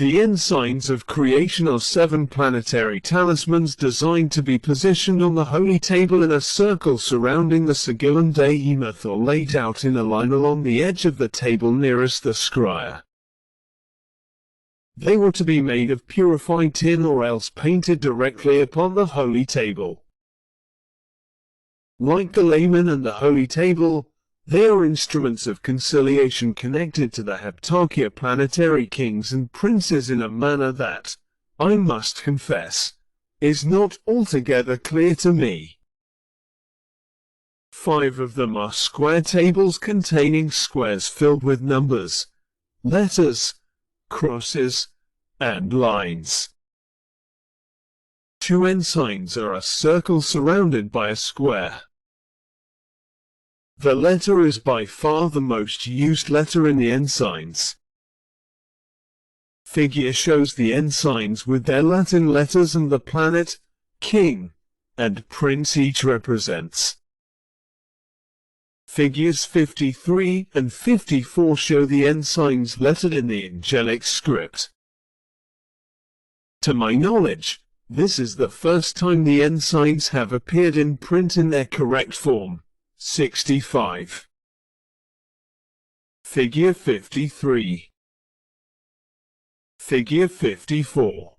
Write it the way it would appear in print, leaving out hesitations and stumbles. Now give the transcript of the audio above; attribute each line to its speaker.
Speaker 1: The Ensigns of Creation are 7 planetary talismans designed to be positioned on the holy table in a circle surrounding the sigillum Behemoth or laid out in a line along the edge of the table nearest the scryer. They were to be made of purified tin or else painted directly upon the holy table. Like the layman and the holy table, they are instruments of conciliation connected to the Heptarchia planetary kings and princes in a manner that, I must confess, is not altogether clear to me. 5 of them are square tables containing squares filled with numbers, letters, crosses, and lines. 2 ensigns are a circle surrounded by a square. The letter is by far the most used letter in the ensigns. Figure shows the ensigns with their Latin letters and the planet, king, and prince each represents. Figures 53 and 54 show the ensigns lettered in the angelic script. To my knowledge, this is the first time the ensigns have appeared in print in their correct form. 65. Figure 53. Figure 54.